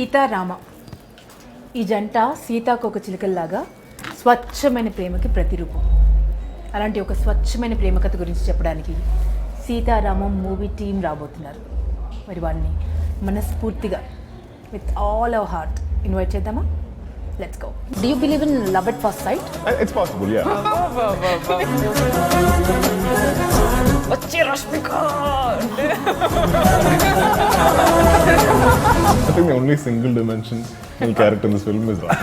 సీతా రామ ఈ జంట సీతాకు ఒక చిలుకల్లాగా స్వచ్ఛమైన ప్రేమకి ప్రతిరూపం. అలాంటి ఒక స్వచ్ఛమైన ప్రేమ కథ గురించి చెప్పడానికి సీతారామం మూవీ టీం రాబోతున్నారు. మరి వాళ్ళని మనస్ఫూర్తిగా with all our heart invite చేద్దామా? Let's go. Do you believe in love at first sight? It's possible, yeah. వచ్చే Rashmika. I think the only single dimensional character in this film is Ram.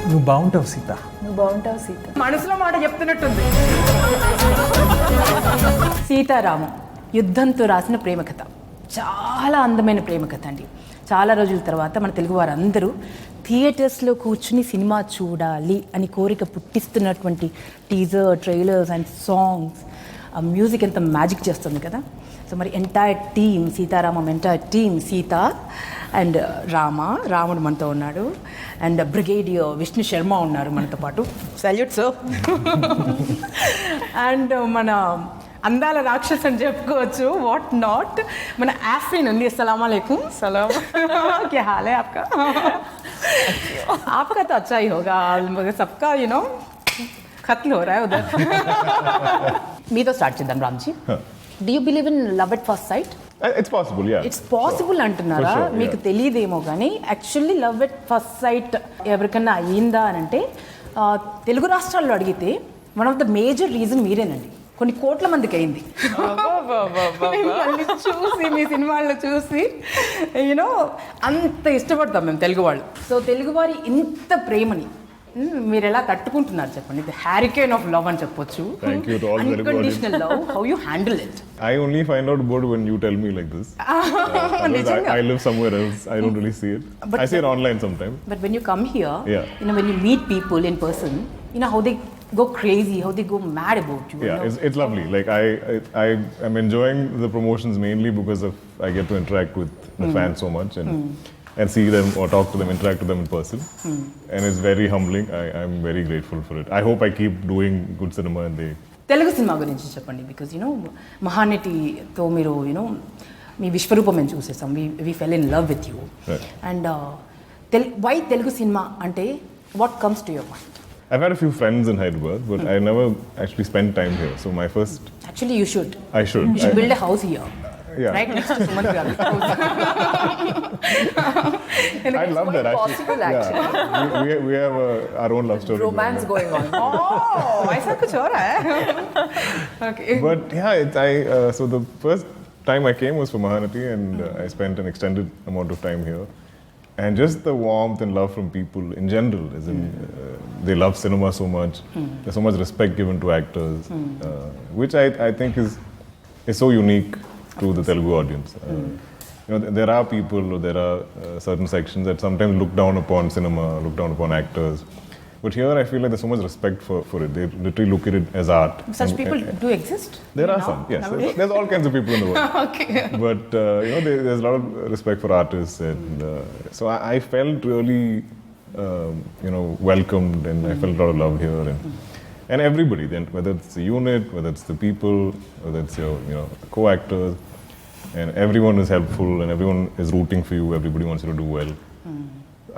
నువ్వు బాగుంటావు సీత. నువ్వు బాగుంటావు సీత. మనసులో మాట చెప్తున్నట్టుంది. సీతారామం యుద్ధంతో రాసిన ప్రేమ కథ. చాలా అందమైన ప్రేమ కథ అండి. చాలా రోజుల తర్వాత మన తెలుగు వారందరూ థియేటర్స్లో కూర్చుని సినిమా చూడాలి అని కోరిక పుట్టిస్తున్నటువంటి టీజర్, ట్రైలర్స్ అండ్ సాంగ్స్, ఆ మ్యూజిక్ ఎంత మ్యాజిక్ చేస్తుంది కదా. సో మరి entire team, Sitaramam entire team, Sita and రాముడు మనతో ఉన్నాడు, అండ్ బ్రిగేడియర్ విష్ణు శర్మ ఉన్నారు మనతో పాటు. Salute sir. అండ్ మన అందాల రాక్షస్ అని చెప్పుకోవచ్చు, వాట్ నాట్. మన ఆఫ్రీన్ ఉంది. अस्सलाम वालेकुम. सलाम. क्या हाल है आपका? आपका तो अच्छा ही होगा, मगर सबका यू नो खत्म हो रहा है उधर. మీతో స్టార్ట్ చేద్దాం Ramji. Do you believe in love at first sight? It's possible, yeah. It's possible అంటున్నారా? For sure, మీకు తెలియదేమో కానీ actually love at first sight ఎవరికన్నా అయ్యిందా అని అంటే తెలుగు రాష్ట్రాల్లో అడిగితే one of the major reason మీరేనండి. కొన్ని కోట్ల మందికి అయింది. మిమ్మల్ని చూసి, మీ సినిమాల్లో చూసి యూనో అంత ఇష్టపడతాం మేము తెలుగు వాళ్ళు. సో తెలుగు వారి ఇంత ప్రేమని మీరు ఎలా తట్టుకుంటున్నారు చెప్పండి? ఇది హ్యారికేన్ ఆఫ్ లవ్ అని చెప్పొచ్చు. Thank you to all the unconditional love. How you handle it? I only find out about when you tell me like this. I live somewhere else. I don't really see it. I see it online sometimes. But when you come here, Yeah. you know, when you meet people in person, you know how they go crazy, how they go mad about you. Yeah, you know? it's lovely. Like I am enjoying the promotions mainly because of I get to interact with the fans so much and see them or talk to them, interact with them in person. And it's very humbling. I'm very grateful for it. I hope I keep doing good cinema and they... Telugu cinema గురించి చెప్పండి. Because you know మహానటితో మీరు you know మీ విశ్వరూపం మేము చూసేసాం. We fell in love with you. And why Telugu cinema అంటే what comes to your mind? I've had a few friends in Hyderabad, but I never actually spent time here. So my first... Actually, you should. I should. You should build a house here. Yeah. Right next to Sumanth garu house. I love that actually. Possible, actually. Yeah. We have our own love story. Romance going on. Oh, ऐसा कुछ हो रहा है. Okay. But yeah, so the first time I came was for Mahanati, and I spent an extended amount of time here. And just the warmth and love from people in general, as in they love cinema so much. There's so much respect given to actors, which I think is so unique to the Telugu audience. You know, there are people, or there are certain sections that sometimes look down upon cinema, look down upon actors. But here I feel like there's so much respect for it. They literally look at it as art. Such people do exist? There are some, yes. There's all kinds of people in the world. Okay. But you know, there's a lot of respect for artists, and so I felt really, you know, welcomed, and I felt a lot of love here, and everybody. Then whether it's the unit, whether it's the people, whether it's your co-actors, and everyone is helpful, and everyone is rooting for you. Everybody wants you to do well.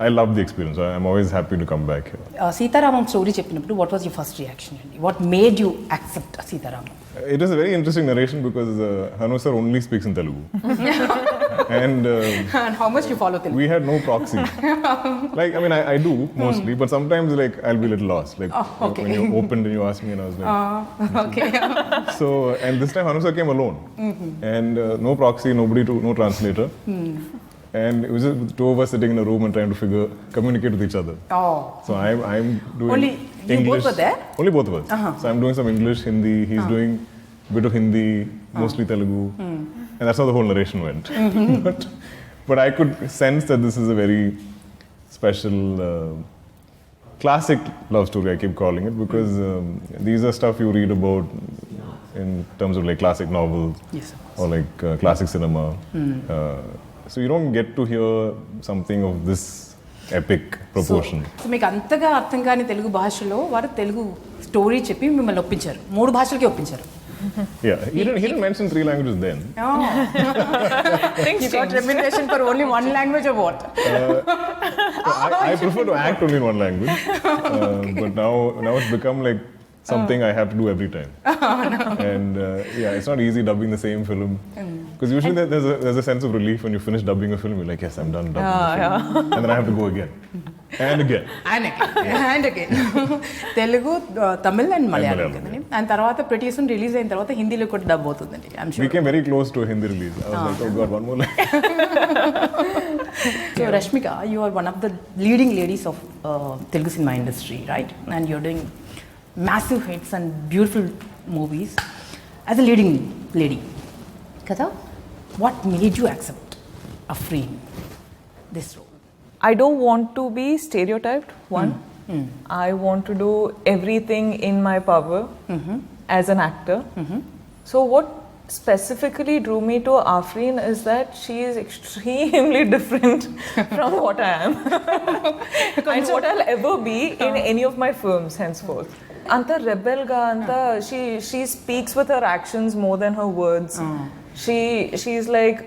I love the experience. I'm always happy to come back here. Sitaramam story చెప్పినప్పుడు what was your first reaction? What made you accept Sitaramam? It is a very interesting narration because Hanu sir only speaks in Telugu. And how much you follow Telugu? we had no proxy. Like, I mean, I do mostly, but sometimes like I'll be a little lost. Like okay. when you opened and you asked me, and I was like, Okay. So, and this time Hanu sir came alone, and no proxy, no translator. And it was just two of us sitting in a room and trying to communicate with each other. Oh. So I'm doing Only you English. both were there? Only both of us. So I'm doing some English, Hindi. He's doing a bit of Hindi, mostly Telugu, and that's how the whole narration went. But I could sense that this is a very special, classic love story. I keep calling it because these are stuff you read about in terms of like classic novels, Yes, of course. or like classic cinema. So you don't get to hear something of this epic proportion. So మీకు అంతగా అర్థం కాని తెలుగు భాషలో వారు Telugu story చెప్పి మిమ్మల్ని ఒప్పించారు. 3 భాషలకి ఒప్పించారు. Yeah, he didn't mention 3 languages then. Oh. Things You got changed. remuneration for only one language or what? I prefer to act only in one language, but now it's become like something I have to do every time. And yeah, it's not easy dubbing the same film. Because usually there's a sense of relief when you finish dubbing a film. You're like, yes, I'm done dubbing the film. And then I have to go again. And again. And again. Telugu, Tamil and Malayalam కదండి. And తర్వాత pretty soon release అయిన తర్వాత హిందీలో కూడా dub అవుతుందండి. I'm sure. We came very close to a Hindi release. I was like, oh God, one more line. So Rashmika, you are one of the leading ladies of Telugu cinema industry, right? And you're doing massive hits and beautiful movies as a leading lady. Kada, what made you accept Afreen, this role? I don't want to be stereotyped, one. I want to do everything in my power as an actor. So what specifically drew me to Afreen is that she is extremely different from what I am and what I'll ever be in any of my films henceforth. Anta rebel ga, anta she speaks with her actions more than her words. She's like,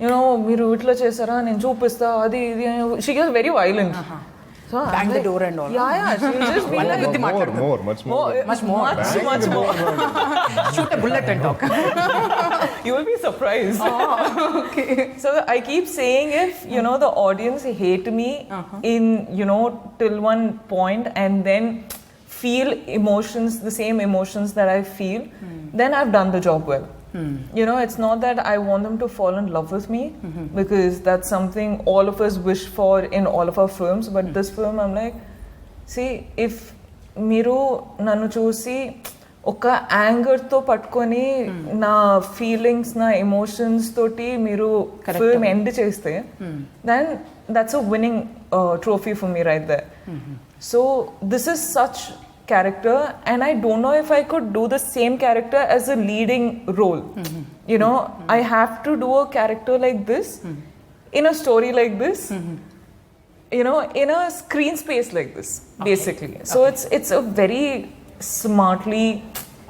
you know, మీరు ఇట్లా చేస్తారా నేను చూపిస్తా అది ఇది. She gets very violent. So Bang the door and all. Yeah, she'll just be like Much more. much more. Shoot a bullet and talk. You will be surprised. Okay. So I keep saying, if you know the audience hate me in, you know, till one point and then feel emotions, the same emotions that I feel, then I've done the job well. You know, it's not that I want them to fall in love with me, because that's something all of us wish for in all of our films. But this film, I'm like, see, if మీరు నన్ను చూసి ఒక యాంగర్తో పట్టుకొని నా feelings నా emotions తోటి మీరు film end చేస్తే then that's a winning trophy for me right there. So this is such character, and I don't know if I could do the same character as a leading role. You know, I have to do a character like this in a story like this, you know, in a screen space like this, basically. So it's a very smartly,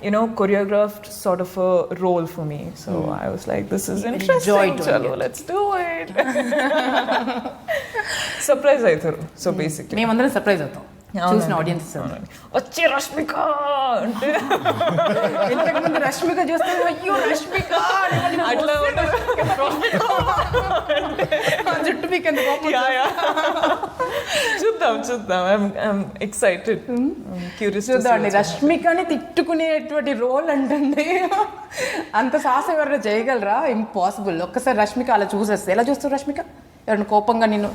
you know, choreographed sort of a role for me. So I was like, this is interesting. Chalo, let's do it. Surprise aitharu. So basically మేమందరం surprise అవుతాం చూసిన audience. వచ్చి రష్మిక అంటే ఇంతకు ముందు రష్మిక చూస్తే అయ్యో రష్మిక అట్లా జుట్టు మీకు ఎంత కోపం. చూద్దాం ఐఎమ్ ఎక్సైటెడ్ క్యూరియస్. చూద్దామండి, రష్మికని తిట్టుకునేటువంటి రోల్ అంటే అంత సాహసం ఎవరైనా చేయగలరా? ఇంపాసిబుల్. ఒక్కసారి రష్మిక అలా చూసేస్తే ఎలా చూస్తారు రష్మిక? ఎవరైనా కోపంగా నేను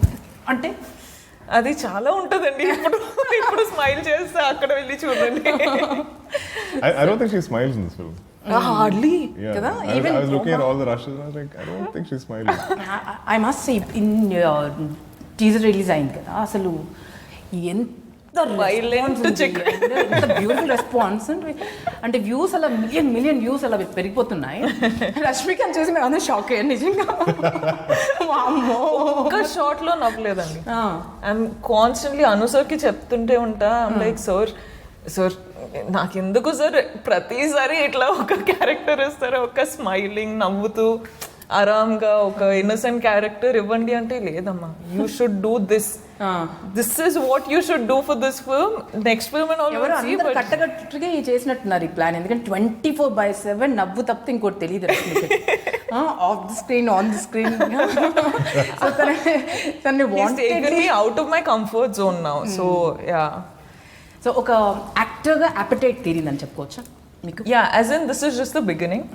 అంటే అది చాలా ఉంటుందండి. ఇప్పుడు స్మైల్ చేస్తే అక్కడ వెళ్ళి చూడండి. I don't think she smiles in this film. Hardly. Yeah. Kada? I was looking at all the rushes and I was like, I don't think she's smiling. I must say, in teaser release అయింది కదా, అసలు ఎంత beautiful response అంటే views అలా million views అలా పెరిగిపోతున్నాయి. రష్మికని చూసి మేము అందరూ షాక్ అయ్యాను నిజంగా. ఒక్క షాట్ లో నవ్వలేదండి. ఐఎమ్ కాన్స్టెంట్లీ అనుసర్కి చెప్తుంటే ఉంటా, లైక్ సార్ నాకెందుకు సార్ ప్రతిసారి ఇట్లా ఒక క్యారెక్టర్ ఇస్తారు, ఒక స్మైలింగ్ నవ్వుతూ ఆరామ్గా ఒక ఇన్నసెంట్ క్యారెక్టర్ ఇవ్వండి అంటే, లేదమ్మా you should do this is what you should do for this film, next film and all. కట్టగట్టుగా చేసినట్టున్నారు ఈ ప్లాన్. ఎందుకంటే 24/7 నవ్వు తప్పితే ఇంకోటి తెలియదు. Off the screen, on the screen. Out of my comfort zone now. So ya, so ఒక యాక్టర్గా అపెటైట్ తీరిందని చెప్పుకోవచ్చా మీకు? Ya, as in this is just the beginning.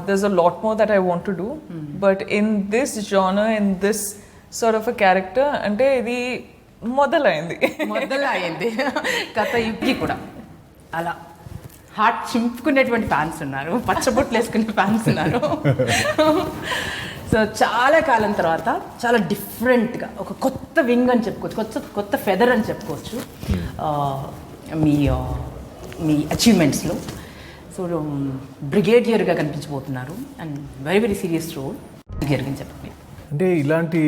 There's a lot more that I want to do, but in this genre, in this sort of a character, అంటే ఇది మొదలైంది కథ. ఇప్పుడు కూడా అలా హార్ట్ చింపుకునేటువంటి ఫ్యాన్స్ ఉన్నారు, పచ్చబొట్లు వేసుకునే ఫ్యాన్స్ ఉన్నారు. సో చాలా కాలం తర్వాత చాలా డిఫరెంట్గా ఒక కొత్త వింగ్ అని చెప్పుకోవచ్చు, కొత్త ఫెదర్ అని చెప్పుకోవచ్చు మీ అచీవ్మెంట్స్లో. సో బ్రిగేడియర్గా కనిపించబోతున్నారు and very very serious role. Brigadier అని చెప్పండి. అంటే ఇలాంటి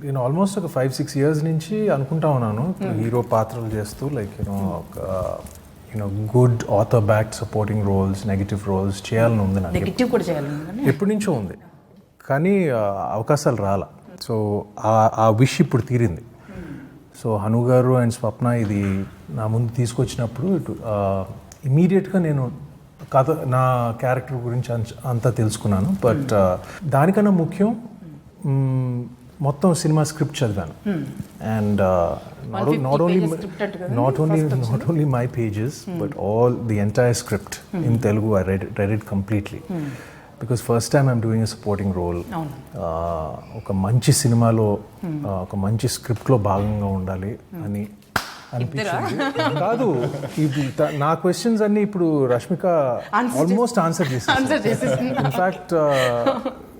నేను ఆల్మోస్ట్ ఒక 5-6 years నుంచి అనుకుంటా ఉన్నాను హీరో పాత్రలు చేస్తూ, లైక్ యూనో ఒక good other back supporting roles, negative roles చేయాలని ఉంది నాకు. నెగిటివ్ కూడా చేయాలి. ఎప్పటి నుంచో ఉంది కానీ అవకాశాలు రాల. సో ఆ విష్ ఇప్పుడు తీరింది. సో హను గారు అండ్ స్వప్న ఇది నా ముందు తీసుకొచ్చినప్పుడు ఇమీడియట్గా నేను కథ, నా క్యారెక్టర్ గురించి అంతా తెలుసుకున్నాను. బట్ దానికన్నా ముఖ్యం మొత్తం సినిమా స్క్రిప్ట్ చదివాను. And not only my pages but all the entire script in Telugu. I read it completely because first time I'm doing a supporting role. ఒక మంచి సినిమాలో ఒక మంచి స్క్రిప్ట్లో భాగంగా ఉండాలి అని అనిపించింది. కాదు, నా క్వశ్చన్స్ అన్ని ఇప్పుడు రష్మిక ఆల్మోస్ట్ ఆన్సర్ చేసేసి. ఇన్ఫ్యాక్ట్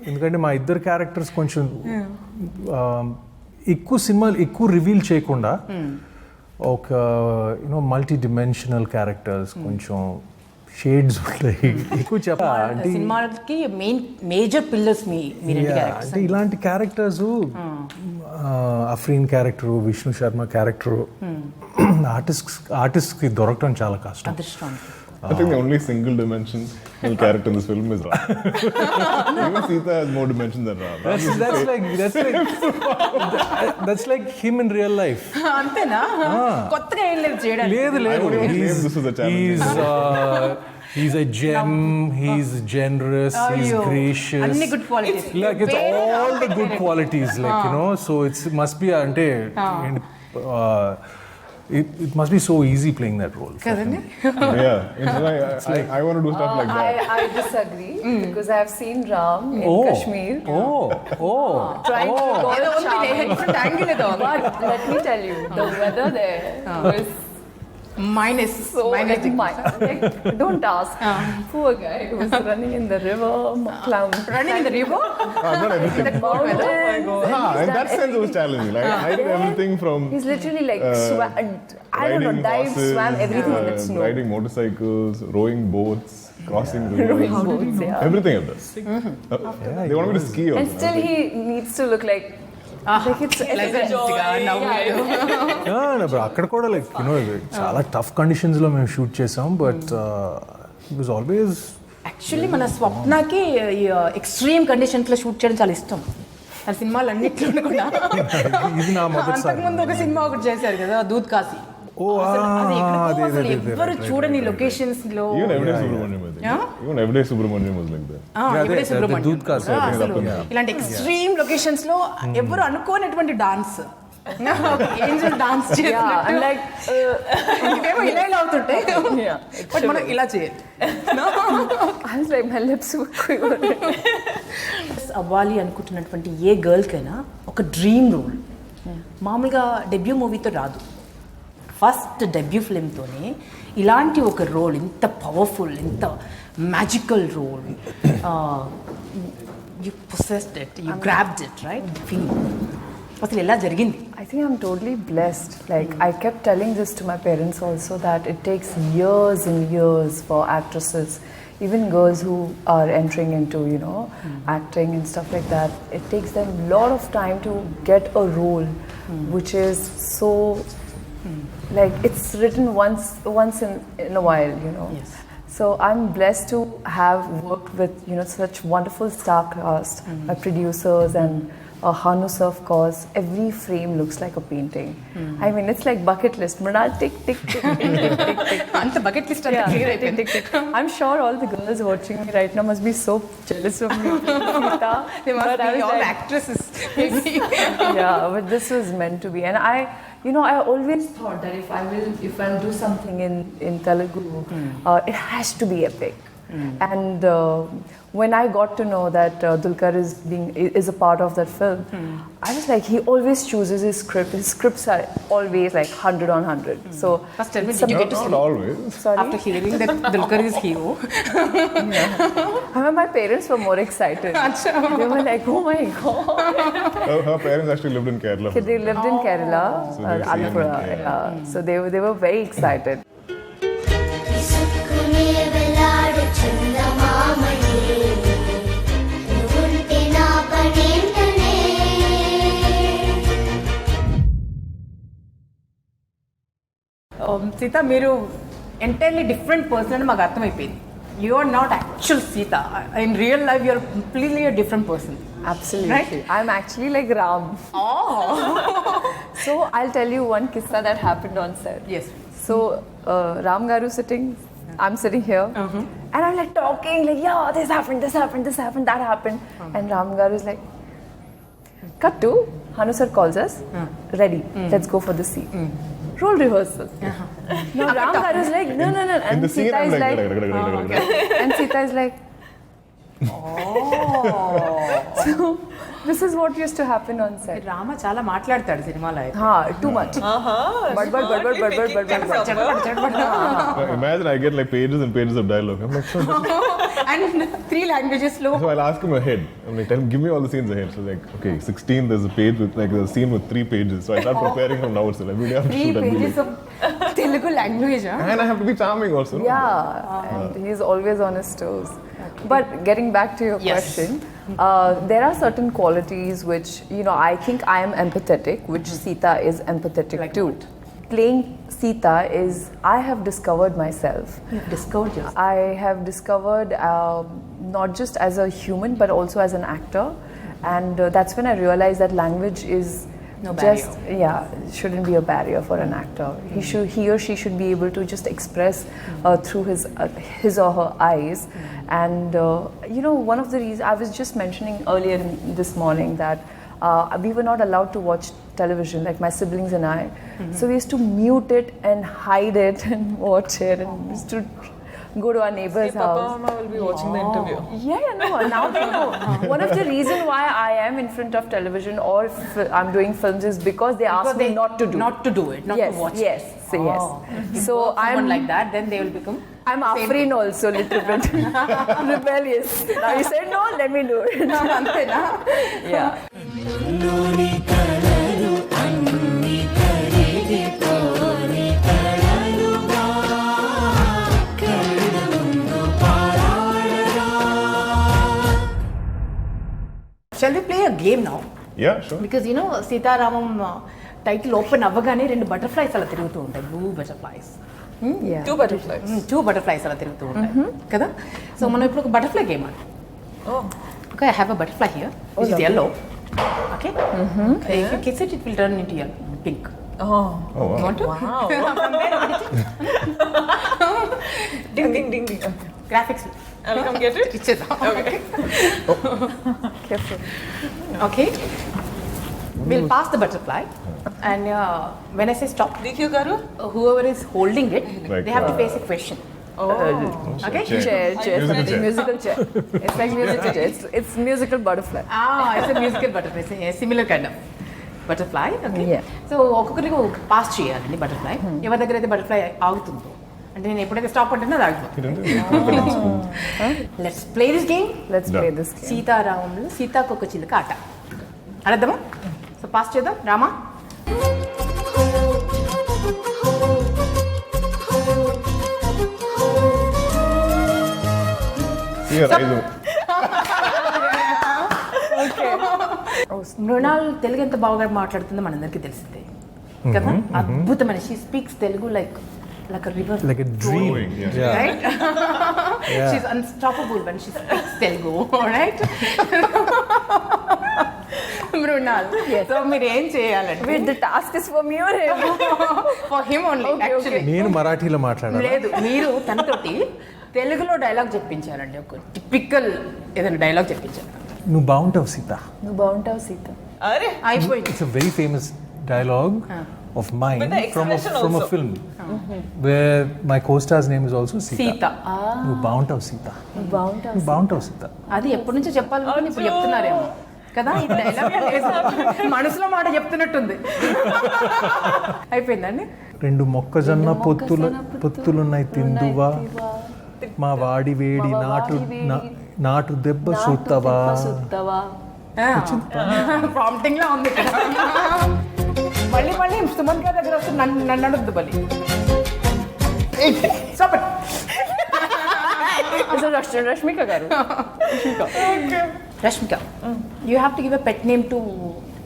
ఎందుకంటే మా ఇద్దరు క్యారెక్టర్స్ కొంచెం ఎక్కువ సినిమాలు ఎక్కువ రివీల్ చేయకుండా ఒక మల్టీ డిమెన్షనల్ క్యారెక్టర్స్, కొంచెం షేడ్స్ ఉంటాయి. ఎక్కువ చెప్పాలి సినిమాకి మేజర్ పిల్లర్స్ అంటే ఇలాంటి characters Afreen character, Vishnu Sharma character ఆర్టిస్ట్కి దొరకడం చాలా కష్టం. I think the only single dimensional character in this film is Ram. Even Sita has more dimension than Ram. That's like him in real life. అంతేనా? కొత్తగా ఏం లేదు చేయడానికి. లేదు. He's a gem, he's generous, he's gracious. Anni good qualities. Like it's all the good qualities, like so it must be it must be so easy playing that role. Yeah, it's like I want to do stuff like that. I disagree because I have seen Ram in Kashmir. Trying to go but let me tell you, the weather there was minus. like, don't ask. Poor guy who was running in the river, Running in the river? Not everything. In that sense it was challenging. Like I did everything from he's literally like I don't know, dived, swam, everything in that snow. Riding motorcycles, rowing boats, crossing rivers, everything I've done. They want me to ski also. And still he needs to look like అక్కడ కూడా like చాలా tough కండిషన్స్లో మేము shoot చేసాం. But it was always actually మన స్వప్నకి extreme కండిషన్స్లో shoot చేయడం చాలా ఇష్టం. ఆ సినిమాలు అన్నింటిలో కూడా ఇది నా అంతకుముందు ఒక సినిమా ఒకటి చేశారు కదా, దూద్ కాశీ. ఎవరు చూడని లొకేషన్స్ లో Everyday Subramaniam was like that. ఇలాంటి ఎక్స్ట్రీమ్ లొకేషన్స్ లో ఎవరు అనుకోనటువంటి డాన్స్, ఏంజల్ డాన్స్ ఇవేమో ఇలా ఇలా అవుతుంటాయి, బట్ మనం ఇలా చేయాలి. అవ్వాలి అనుకుంటున్నటువంటి ఏ గర్ల్కైనా ఒక డ్రీమ్ రోల్ మామూలుగా డెబ్యూ మూవీతో రాదు. ఫస్ట్ డెబ్యూ ఫిల్మ్తోనే ఇలాంటి ఒక రోల్, ఇంత పవర్ఫుల్, ఇంత magical role, you possessed it, you grabbed it, right? Feel అసలు ఎలా జరిగింది? I think I'm totally blessed. Like I kept telling this to my parents also, that it takes years and years for actresses, even girls who are entering into acting and stuff like that. It takes them a lot of time to get a role which is so like it's written once in a while, Yes. So I'm blessed to have worked with such wonderful star cast, my producers and Hanu sir, of course. Every frame looks like a painting. I mean, it's like bucket list. Mridal, tick, tick, tick, tick, tick, tick, tick. అంత bucket list అంతా clear అయిపోయింది. I'm sure all the girls watching me right now must be so jealous of me, Sita. They must be all actresses. Yeah, but this was meant to be. And I always thought that if I'll do something in Telugu, it has to be epic. And when I got to know that Dulquer is a part of that film, I was like, he always chooses his script. His scripts are always like 100 on 100. So First tell me, did you get to Not sleep? always. Sorry? After hearing that Dulquer is hero? I mean, my parents were more excited. They were like, oh my God. Her parents actually lived in Kerala. They lived in Kerala, So they've seen Alapura. it, Yeah. So they were very excited. Sita, మీరు entirely different person అని మాకు అర్థమైపోయింది. You are not actual Sita. In real life you are completely a different person. Absolutely. Right? I'm actually like Ram. Oh. So I'll tell you one kissa that happened on set. Yes. So Ram Garu sitting, I'm sitting here, and I'm like talking like, yeah, this happened, that happened, and Ram Garu is like, cut to Hanu sir calls us, ready, let's go for the scene. Role rehearsal. No, Ram Garu is like, no, In and the scene, Sita I'm is like, like, and Sita is like. So this is what used to happen on set. Rama చాలా మాట్లాడతాడు సినిమాలో అయితే. Too much. But. Imagine I get like pages and pages of dialogue. I'm like, so And 3 languages లో. So I'll ask him ahead. I'm like, tell him, give me all the scenes ahead. So like, okay, 16, there's a page with like, there's a scene with 3 pages. So I start preparing from now itself. Every day I have to 3 shoot every pages day. of Telugu language. And I have to be charming also. No? Yeah, and he's always on his toes. But getting back to your Yes. question, there are certain qualities which, you know, I think I am empathetic, which Sita is empathetic Like too. what? Playing Sita is, I have discovered myself. You've discovered yourself. I have discovered not just as a human but also as an actor, and that's when I realized that language is No just shouldn't be a barrier for an actor. He or she should be able to just express through his or her eyes. And you know, one of the reasons I was just mentioning earlier this morning that we were not allowed to watch television, like my siblings and I. So we used to mute it and hide it and watch it, and we used to go to our neighbor's Papa house. Mama will be watching the interview. Yeah, no, now they know. One of the reasons why I am in front of television or I'm doing films is because they ask me not to do. Not to do it, not Yes, to watch yes, it. so yes. So I'm I'm like that, then they will become. I'm Afreen also, little bit rebellious. Now you said no, let me do it. అంతేనా? Yeah. Shall we play a game now? Yeah, sure. Because you know, Sitaramam title open అవ్వగానే 2 butterflies అలా తిరుగుతూ ఉంటాయి. Blue butterflies. Yeah. 2 butterflies. 2 butterflies అలా తిరుగుతూ ఉంటాయి కదా. So మనం ఇప్పుడు ఒక బటర్ఫ్లై గేమ్ ఆడు. Oh. Okay, I have a butterfly here, which is yellow. Okay? Okay, if you kiss it, it will turn into yellow, pink. Oh. Oh, wow. You want to? Wow. Ding, ding. Graphics. I'll come get it. ఇచ్చేద్దాం. Okay. Careful. Okay? We'll pass the butterfly. And when I say stop, Dikhiyo Garu? whoever is holding it, Like, they have to face a question. Okay? Chair. Musical chair. Musical chair. It's like musical chair. It's musical butterfly. It's a musical butterfly. It's a similar kind of butterfly. Okay? Yeah. So, ఒక్కొక్కరికి pass చేయాలండి butterfly. ఎవరి దగ్గర అయితే butterfly ఆగుతుందో అంటే నేను ఎప్పుడైతే stop అంటున్నా అది ఆగిపోతుంది. Let's play this game. Let's play this game. సీతారామంలో సీతాకొక చిలుక ఆట ఆడద్దామా? సో పాస్ చేద్దాం. Rama, See your eyes. Mrunal Telugu ఎంత బాగా మాట్లాడుతుందో మనందరికీ తెలిసిందే కదా. అద్భుతమైన she speaks Telugu like a river, Like a dream. Flowing, yeah. Yeah. right? Yeah. She's unstoppable when she speaks Telugu, right? Mrunal, so మీరు ఏం చేయాలంటే Wait, the task is for me or him? For him only actually. నేను మరాఠీలో మాట్లాడాను. లేదు, మీరు తనతోటి తెలుగులో dialogue చెప్పించారండి. ఒక typical ఏదైనా డైలాగ్ చెప్పించారు. నువ్వు బాగుంటావు సీత. నువ్వు బాగుంటావు సీత. Are? అయిపోయింది. It's a very famous dialogue of mine But the from a expression film where my co-star's name is also Sita. Sita. నువ్వు బాగుంటావు సీత. నువ్వు బాగుంటావు. నువ్వు బాగుంటావు సీత. అది ఎప్పటి నుంచో చెప్పాలనుకుని ఇప్పుడు చెప్తున్నారేమో కదా. ఈ డైలాగ్ మనసులో మాట చెప్తున్నట్టుంది. అయిపోయిందండి. 2 మొక్కజొన్న పొత్తులున్నాయి తిందువా, మా వాడి వేడి నాటు దెబ్బ సుత్తవా. ప్రాంప్టింగ్ లా ఉంది ఇక్కడ. మళ్ళీ సుమంత్ గారి దగ్గర వస్తే నన్ను అడద్దు బలి. Stop it. Rashmika garu. Rashmika, you have to give a pet name to,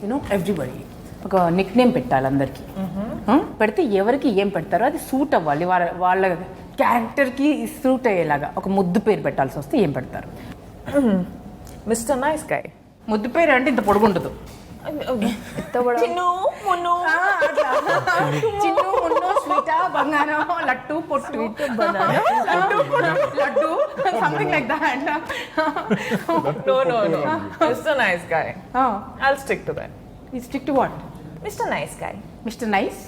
you know, everybody. ఒక నిక్ నేమ్ పెట్టాలి అందరికి. పెడితే ఎవరికి ఏం పెడతారో అది సూట్ అవ్వాలి వాళ్ళ క్యారెక్టర్కి సూట్ అయ్యేలాగా ఒక ముద్దు పేరు పెట్టాల్సి వస్తే ఏం పెడతారు? Mr. Nice Guy. ముద్దు పేరు అంటే ఇంత పొడుగుండదు. చిన్ను మున్ను చిన్ను మున్ను స్వీట బంగారం లట్టు పొట్టు laddu something like that. No. Mr. Nice Guy. I'll stick to that. You stick to what? Mr. Nice Guy. Mr. Nice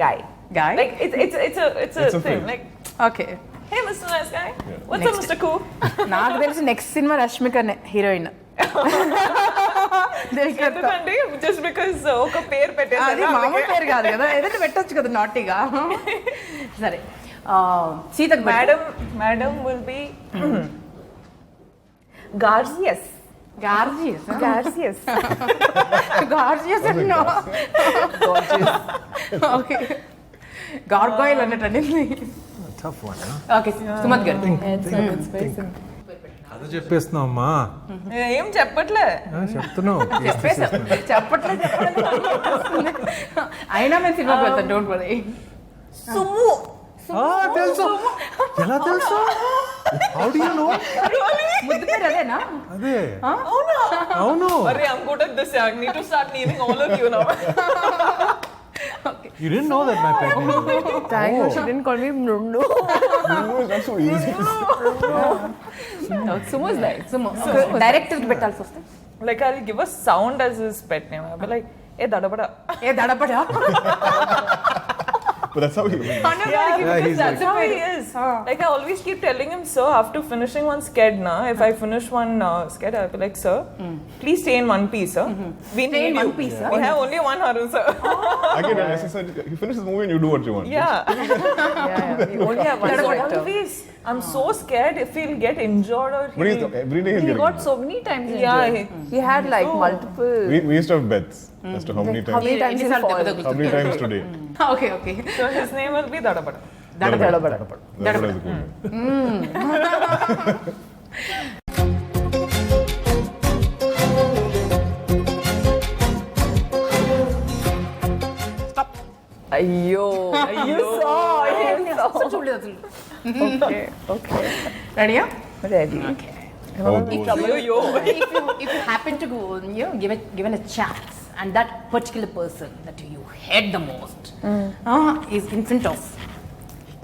Guy. Guy? Like it's a thing. phrase. Like, okay. hey, Mr. Nice Guy. What's up, Mr. Cool? నాకు తెలిసి next cinema రష్మికనే heroine. ఎందుకంటే just because ఒక పేరు అది పెట్టేసారు. మామూలు పేరు కాదు కదా, ఏదైనా పెట్టొచ్చు కదా నాటిగా. సరే, సీతకు Madam will be Garcias. Gorgeous అన్నో. ఓకే, గార్గాయిల్ అన్నట్టు. Tough one, huh? Okay, Sumanth గారు. అది చెప్పేస్తున్నావు అమ్మా. ఏం చెప్పట్లే. చెప్తున్నావు. చెప్పట్లేదు. అయినా మేము సినిమాకి వెళ్తాం, డోంట్ వరీ. సుమ్ము. తెలుసు. ఎలా తెలుసు? How do you know? ముద్దు పేరు అదేనా? అదే. అవును. Arey, I'm good at this. I need to start naming all of you now. You didn't know that my pet name. Thank you. She didn't call me Mrundu. No, it's not so easy. Sumo is like Sumo. డైరెక్టర్కి పెట్టాల్సి వస్తే Like I'll give a sound as his pet name. I'll be like, hey, dadabada. Hey దడపడా. But that's how he is. Because that's how he is. Like I always keep telling him, sir, after finishing one sked, if I finish one sked, I'll be like, sir, please stay in one piece, sir. We Stay in need one you. piece, sir? We have only one hurl, sir. I get necessary. You finish the movie and you do what you want. Yeah. We only have one But director. always, I'm so scared if he'll get injured or But every day he'll He get got injured. so many times Yeah, injured. He had like multiple. We used to have bets as to how many How many times. times he'll fall? How many times today? Okay okay. So his name will be Dadabada. Dadabada is good. Ayyo. You saw. అసలు చూడలేదు అసలు. Okay. రెడీయా? Ready. Oh, good. If you happen to go, given a chance, and that particular person that you hate the most is in front of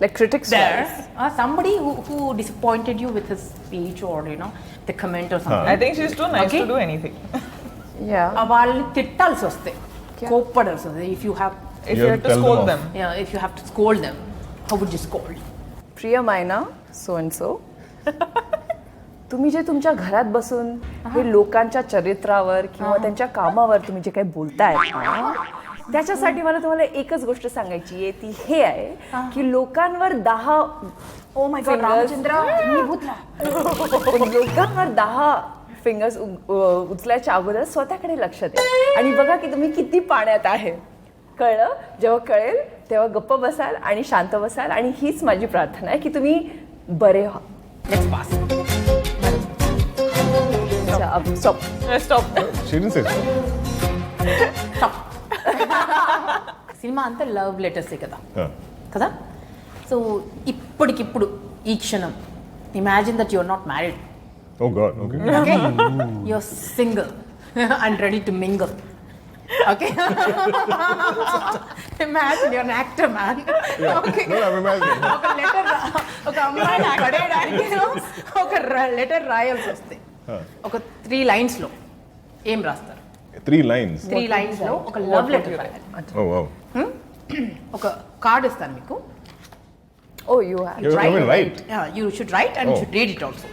Like critics. there, somebody who disappointed you with his speech or the comment or something. I think she's too nice Okay. to do anything. Yeah. వాళ్ళని తిట్టాల్సి వస్తే, కోప్పడాల్సి వస్తే, if you have You have to to tell scold them them. if you have to scold them, how would you scold? प्रियमायना so and so. तुम्ही जे तुमच्या घरात बसून हे लोकांच्या चरित्रावर किंवा त्यांच्या कामावर तुम्ही जे काही बोलताय त्याच्यासाठी मला तुम्हाला एकच गोष्ट सांगायची आहे, ती हे आहे की लोकांवर 10 Oh my God, रामचंद्र, मी भूतला. लोकांवर 10 फिंगर्स उचलायच्या अगोदर स्वतःकडे लक्ष द्या आणि बघा की तुम्ही किती पाण्यात आहे. कळलं? जेव्हा कळेल तेव्हा गप्प बसाल आणि शांत बसाल आणि हीच माझी प्रार्थना आहे की तुम्ही बरे व्हा. Let's pass. Stop. Stop. She didn't say so. సినిమా అంతా లవ్ లెటర్సే కదా Yeah. కదా. సో ఇప్పటికిప్పుడు ఈ క్షణం imagine that you're not married. Oh God. Okay. Okay? You're single and ready to mingle. Okay? Imagine you're an actor, man. Okay. No, I'm imagining. ఒక letter ఒక అమ్మాయిని పడేయడానికి ఒక లెటర్ రాయాల్సి వస్తే ఒక 3 లైన్స్లో ఏం రాస్తారు? 3 lines. 3 లైన్స్లో ఒక లవ్ లెటర్ రాయాలి. Oh wow. ఒక కార్డ్ ఇస్తాను మీకు. Oh, you have. You will write. You should write and you should read it also.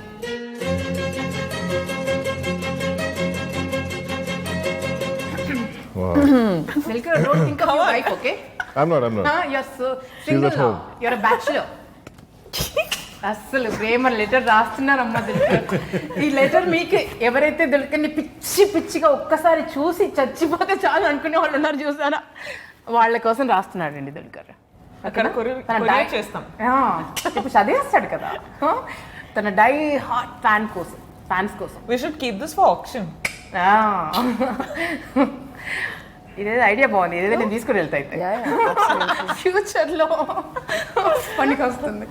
Wow. Dulquer, don't think of your wife, okay? I'm not. You're so She's single at now. home. You're a bachelor. అస్సలు ప్రేమ letter రాస్తున్నారమ్మా Dulquer. ఈ letter మీకు ఎవరైతే దుల్కర్ని పిచ్చిగా ఒక్కసారి చూసి చచ్చిపోతే చాలు అనుకునే వాళ్ళు ఉన్నారు చూసారా, వాళ్ళ కోసం రాస్తున్నాడండి దుల్కర్. అక్కడ కొరియర్ చేస్తాం. ఇప్పుడు చదివేస్తాడు కదా తన డై హార్ట్ ఫ్యాన్స్ కోసం. We should keep this for auction. ఇదేదో ఐడియా బాగుంది, ఇదేదో నేను తీసుకుని వెళ్తా అయితే ఫ్యూచర్లో పనికి వస్తుంది.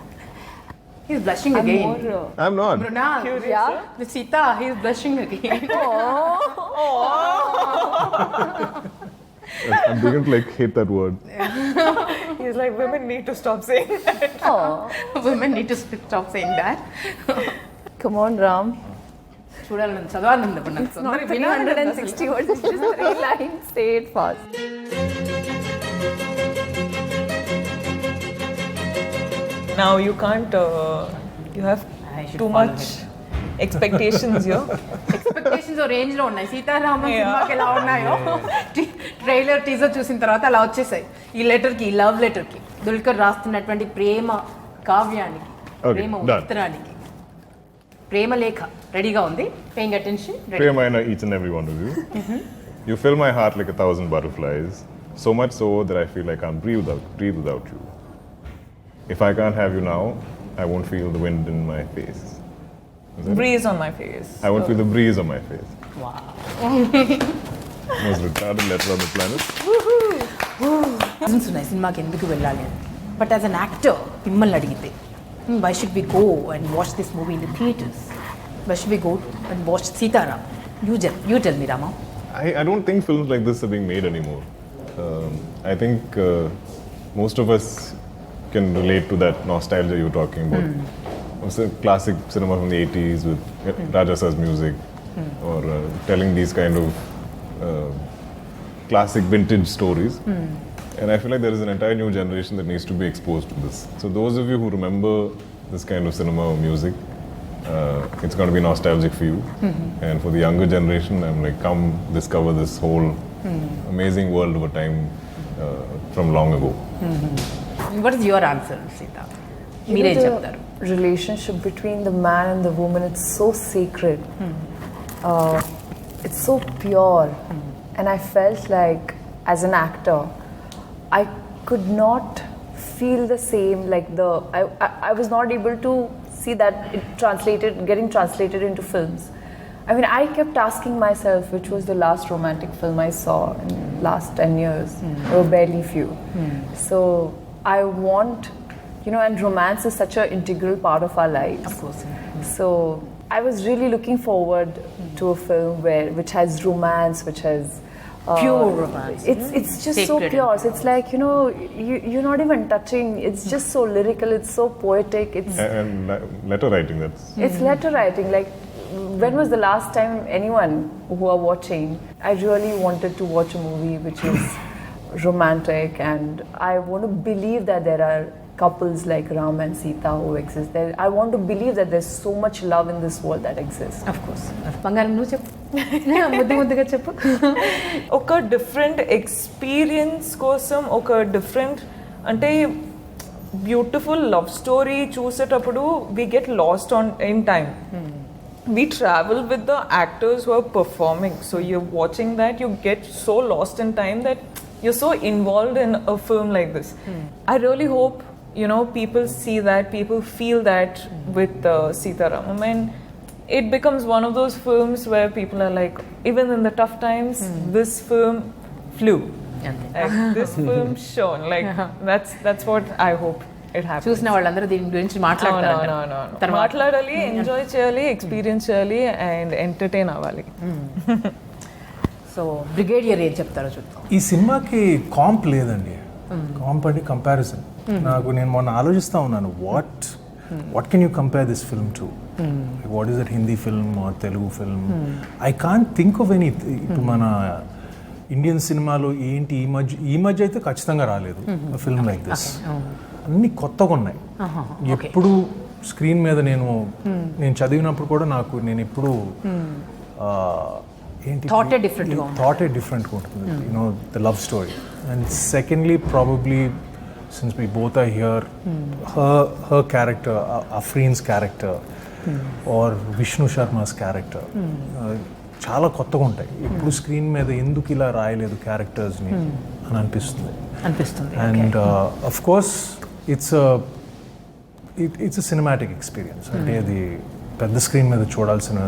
He's blushing I'm again. more, I'm not. Mrunal, yeah. with Sita, he's blushing again. I'm beginning to like hate that word. He's like, women need to stop saying that. Women need to stop saying that. Come on, Ram. చూడాలని చదవాలని ఇప్పుడు నాకు It's not తొందరగా వినాలని ఉంది అసలు. 360 words, it's just 3 lines. Say it fast. Now you can't, you have I should too follow much expectations here. Expectations range లో ఉన్నాయి. సీతారామం సినిమాకి ఎలా ఉన్నాయో ట్రైలర్ టీజర్ చూసిన తర్వాత అలా వచ్చేసాయి. ఈ లెటర్ కి, ఈ లవ్ లెటర్ కి, దుల్కర్ రాస్తున్నటువంటి ప్రేమ కావ్యానికి, ప్రేమ ఉత్తరానికి, ప్రేమ లేఖ రెడీగా ఉంది. Paying attention. Priyamaina, each and every one of you. You fill my heart like 1,000 butterflies, so much so that I feel I can't breathe without you. If I can't have you now, I won't feel the wind in my face. Is that it? Breeze on my face. I won't feel the breeze on my face. Wow. Most retarded letter on the planet. Reasons ఉన్నాయి సినిమాకి ఎందుకు వెళ్ళాలి అని. But as an actor మిమ్మల్ని అడిగితే why should we go and watch this movie in the theatres? Why should we go and watch Sitaram? You tell me, Ramam. I don't think films like this are being made anymore. I think most of us can relate to that nostalgia you were talking about. It's a classic cinema from the 80s with Raja Sir's music, or telling these kind of classic vintage stories. And I feel like there is an entire new generation that needs to be exposed to this. So those of you who remember this kind of cinema or music, it's going to be nostalgic for you. And for the younger generation, I'm like, come discover this whole amazing world of a time from long ago. What is your answer, Sita? మీరే చెప్తారు. Relationship between the man and the woman, it's so sacred. It's so pure. And I felt like, as an actor, I could not feel the same, like I was not able to see that getting translated into films. I mean, I kept asking myself, which was the last romantic film I saw in last 10 years? There were barely few. So I want, and romance is such an integral part of our lives. Of course. So I was really looking forward to a film which has romance, which has Pure romance. It's just so Sacred pure. and So it's like, you're not even touching. It's just so lyrical. It's so poetic. And letter writing, that's... It's letter writing. Like, when was the last time anyone who are watching, I really wanted to watch a movie which is romantic, and I want to believe that there are couples like Ram and Sita who exist there. I want to believe that there's so much love in this world that exists. Of course. బంగారం, నువ్వు చెప్పు. ముద్దుగా చెప్పు. ఒక different experience కోసం, ఒక different అంటే beautiful love story చూసేటప్పుడు we get lost in time. We travel with the actors who are performing. So you're watching that, you get so lost in time that you're so involved in a film like this. I really hope, people see that, people feel that with Sitaramam, and it becomes one of those films where people are like, even in the tough times, this film flew. Like, this film shone. Like, that's what I hope it happens. చూసిన వాళ్ళందరూ దీని గురించి మాట్లాడతారు. మాట్లాడాలి, enjoy చేయాలి, experience చేయాలి, and entertain అవ్వాలి. So brigadier ఏం చెప్తారో చూద్దాం. ఈ సినిమాకి కాంప్ లేదండి. కాంప్ అంటే కంపారిజన్. నేను మొన్న ఆలోచిస్తూ ఉన్నాను, what can you compare this film to? What is that Hindi film or Telugu film? I can't think of any. ఇప్పుడు మన ఇండియన్ సినిమాలో ఏంటి ఈ మధ్య అయితే ఖచ్చితంగా రాలేదు ఫిల్మ్ లైక్ దిస్. అన్నీ కొత్తగా ఉన్నాయి. ఎప్పుడు స్క్రీన్ మీద నేను చదివినప్పుడు కూడా నేను ఎప్పుడు ఏంటి థాటే డిఫరెంట్గా ఉంటుంది, the love story. And secondly, probably since we both are here, her character, Afreen's character, or Vishnu Sharma's character, చాలా కొత్తగా ఉంటాయి. ఇప్పుడు స్క్రీన్ మీద ఎందుకు ఇలా రాయలేదు క్యారెక్టర్స్ని అని అనిపిస్తుంది. And of course it's a cinematic experience. అంటే అది పెద్ద స్క్రీన్ మీద చూడాల్సిన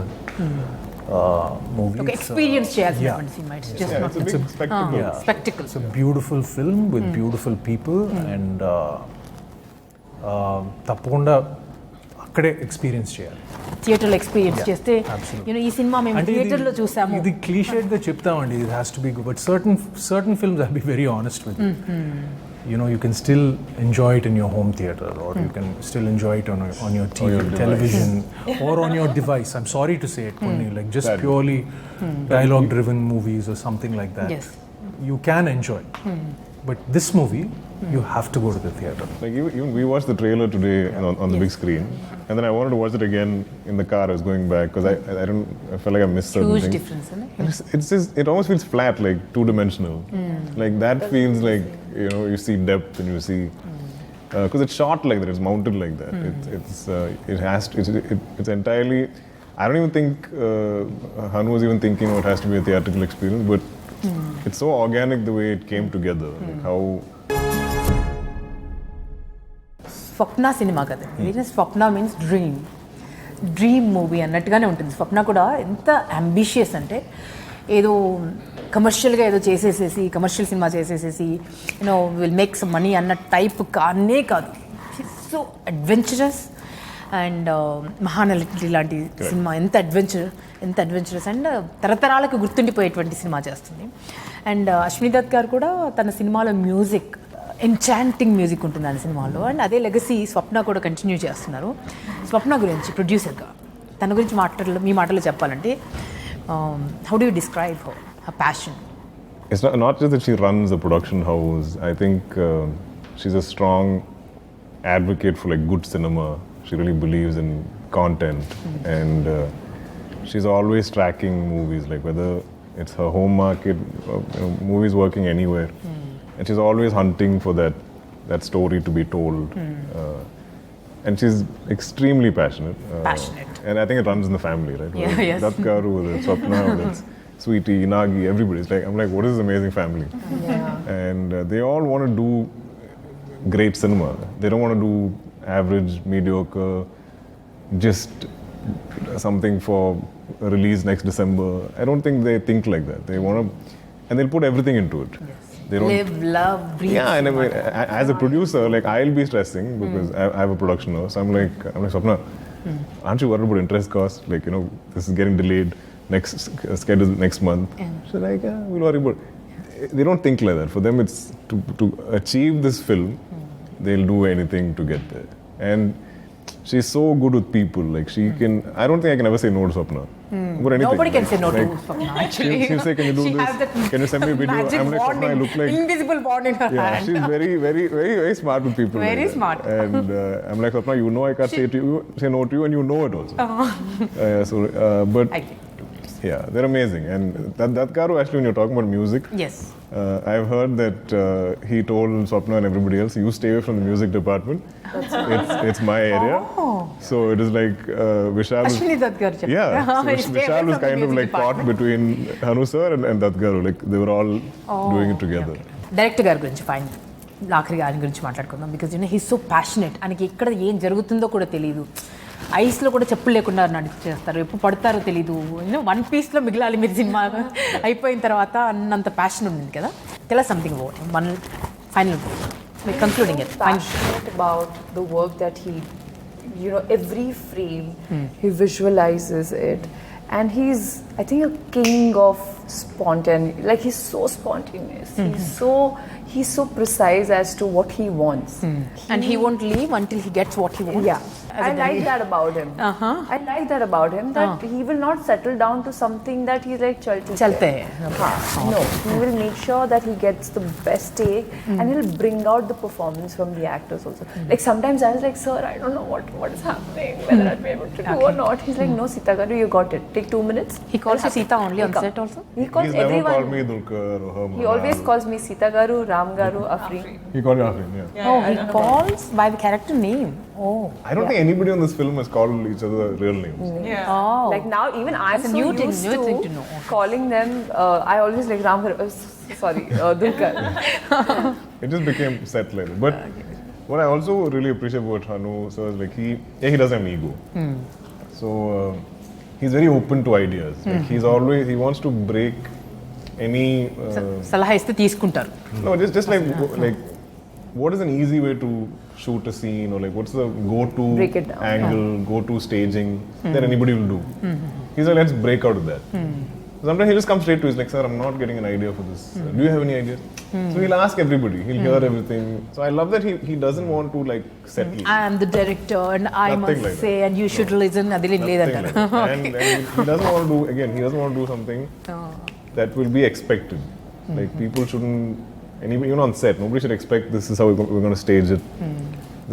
movie. Experience చేయాల్సిన cinema. It's just not it's a big spectacle. Spectacle. It's a beautiful film with beautiful people, and తప్పకుండా అక్కడే ఎక్స్పీరియన్స్ చేయాలి. థియేటర్లో ఎక్స్పీరియన్స్ చేస్తే absolutely. ఈ సినిమా మేము అంటే థియేటర్లో చూసాము. ఇది క్లీషేడ్గా చెప్తామండి, ఇది has to be good, but certain films I be very honest with you can still enjoy it in your home theater, or you can still enjoy it on your TV, television, or on your device. I'm sorry to say it, like just purely dialogue driven movies or something like that. Yes. You can enjoy, but this movie you have to go to the theater. Like even we watched the trailer today on the big screen, and then I wanted to watch it again in the car. I was going back because I felt like I missed certain Huge things. difference, isn't it? And it's just, it almost feels flat, like two-dimensional. Like that feels like you see depth and you see because it's shot like that, it's mounted like that. It's entirely. I don't even think Hanu was even thinking it has to be a theatrical experience, but it's so organic the way it came together. Like how. Swapna cinema కదండి. స్వప్న means dream movie అన్నట్టుగానే ఉంటుంది. స్వప్న కూడా ఎంత ambitious అంటే ఏదో కమర్షియల్గా ఏదో చేసేసేసి కమర్షియల్ సినిమా చేసేసేసి విల్ మేక్ సమ్ మనీ అన్న టైప్ కానే కాదు. సో అడ్వెంచరస్ అండ్ మహానటి లాంటి సినిమా ఎంత అడ్వెంచరస్ అండ్ తరతరాలకు గుర్తుండిపోయేటువంటి సినిమా చేస్తుంది. అండ్ అశ్విని దత్ గారు కూడా తన సినిమాలో మ్యూజిక్ ఎన్చాంటింగ్ మ్యూజిక్ ఉంటుంది ఆ సినిమాలో, అండ్ అదే లెగసీ స్వప్న కూడా కంటిన్యూ చేస్తున్నారు. స్వప్న గురించి ప్రొడ్యూసర్గా తన గురించి మీ మాటలో చెప్పాలంటే how do you describe her passion? It's not just that she runs the production house. I think she's a strong advocate for like good cinema. She really believes in content, and she's always tracking movies, like whether it's her home market, movies working anywhere. And she's always hunting for that story to be told. And she's extremely passionate. And I think it runs in the family, right? Yeah, yes. Dulquer, Swapna, Sweetie, Nagi, everybody's like, I'm like, what is this amazing family? Yeah. And they all want to do great cinema. They don't want to do average, mediocre, just something for release next December. I don't think they think like that. They want to, and they'll put everything into it. Yes. They don't Live, love, breathe. Yeah, and I mean, as a producer, like I'll be stressing because I have a production house. So I'm like, Swapna, aren't you worried about interest costs? Like, this is getting delayed. Next schedule next month. Yeah. So like, we'll worry about. They don't think like that. For them, it's to achieve this film, they'll do anything to get there. And she's so good with people. Like she can. I don't think I can ever say no to Swapna. But anything. Nobody can say no to like, Swapna. Actually, she'll say, "Can you do she this? has that Can you send me a video?" magic I'm like, bond Swapna, I look like invisible bond in her yeah. hand. She's very, very, very, very smart with people. Very like that. smart. And I'm like, Swapna, I can't say no to you, and you know it also. But. Yeah, they're amazing. And that Garu, actually, when you're talking about music, Yes. I've heard that he told Swapna and everybody else, you stay away from the music department. It's my area. So it is like Vishal. Ashwini Dutt garu chepparu. Yeah, so Vishal was kind of like caught between Hanu sir and Dutt Garu. Like they were all doing it together. Director గారి గురించి fine ఆఖరిగా ఆయన గురించి మాట్లాడుకుందాం. Because he's so passionate. ఆయనకి ఎక్కడ ఏం జరుగుతుందో కూడా తెలియదు. ఐస్లో కూడా చెప్పులు లేకుండా నడిచేస్తారు, ఎప్పుడు పడతారో తెలీదు. వన్ పీస్లో మిగిలాలి మీరు సినిమా అయిపోయిన తర్వాత అన్నంత ప్యాషన్ ఉంది కదా. Tell us something about him. One final, like concluding it. Passionate about the work that he, every frame he visualizes it, and he's, I think, a king of spontaneity. Like he's so spontaneous. He's so precise as to what he wants. And he won't leave until he gets what he wants. Yeah, I like that about him. I like that about him, that he will not settle down to something that he's like Chalte hai. No, he will make sure that he gets the best take, and he'll bring out the performance from the actors also. Like sometimes I was like, sir, I don't know what is happening, whether I'll be able to do or not. He's like, no, Sita Garu, you got it. Take 2 minutes. He calls you Sita only on set also? He calls He's never everyone. called me Dulquer or her. He always calls me Sita Garu, Ram Garu, Afri. He called you Afrin, yeah. Oh, he calls by the character name. Oh. I don't think anybody on this film has called each other real names. Yeah. Oh. Like now, even I'm That's a so new thing used to know. calling them. I always like Ram Garu. Dulquer. It just became set like that. But what I also really appreciate about Hanu sir is like he doesn't have an ego. So he's very open to ideas. Like he wants to break any. సలహా ఇస్తే తీసుకుంటారు. No, just like what is an easy way to shoot a scene or like what's the go-to Break it down. angle, go-to staging that anybody will do. He's like, let's break out of that. Sometimes he'll just come straight to us like, sir, I'm not getting an idea for this. Do you have any ideas? So he'll ask everybody. He'll hear everything. So I love that he doesn't want to like settle. I am the director and I Nothing must like say and you should listen. Nothing like that. And he doesn't want to do, again, he doesn't want to do something that will be expected. Like people shouldn't, anybody, even on set, nobody should expect this is how we're going to stage it.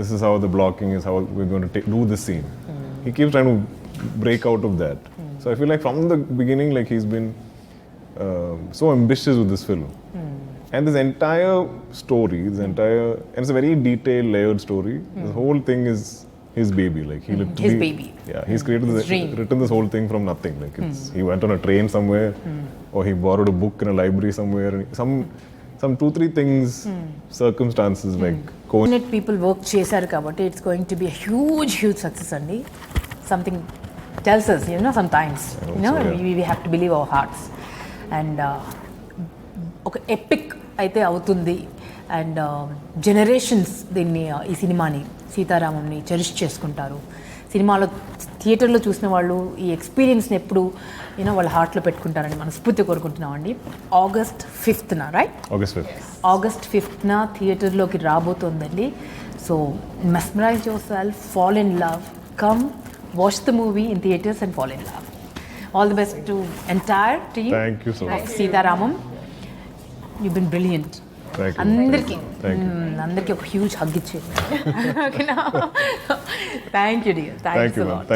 This is how the blocking is, how we're going to do this scene. He keeps trying to break out of that. So I feel like from the beginning, like he's been so ambitious with this film. And this entire story, and it's a very detailed, layered story. The whole thing is his baby. Like he literally, His baby. Yeah, he's created dream. written this whole thing from nothing. Like he went on a train somewhere, or he borrowed a book in a library somewhere. And some 2-3 things, circumstances like Passionate people work చేశారు కాబట్టి it's going to be huge success అండి. Something tells us, sometimes, we have to believe our hearts. And ఒక epic అయితే అవుతుంది. And generations దీన్ని ఈ సినిమాని సీతారామంని cherish చేసుకుంటారు. సినిమాలో థియేటర్లో చూసిన వాళ్ళు ఈ ఎక్స్పీరియన్స్ని ఎప్పుడు వాళ్ళ హార్ట్లో పెట్టుకుంటారని మనస్ఫూర్తి కోరుకుంటున్నామండి. August 5th, right? August 5th థియేటర్లోకి రాబోతోందండి. So mesmerize yourself, fall in love, come watch the movie in theaters and fall in love. All the best to entire team. Thank you so much. Sita Ramam, you've been brilliant. Thank you. అందరికి ఒక huge hug ఇచ్చేయండి. Thank you dear. Thanks a lot.